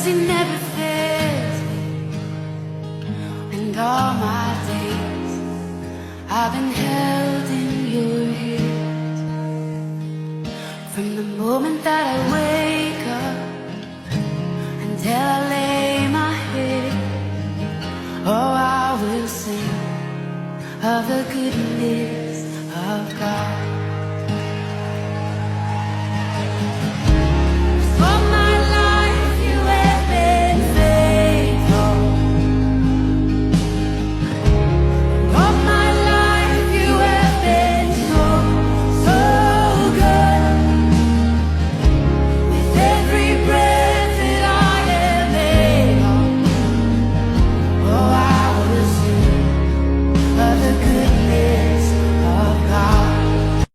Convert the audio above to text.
mercy never fails me. And all my days I've been held in your hands. From the moment that I wake up until I lay my head, oh, I will sing of the goodness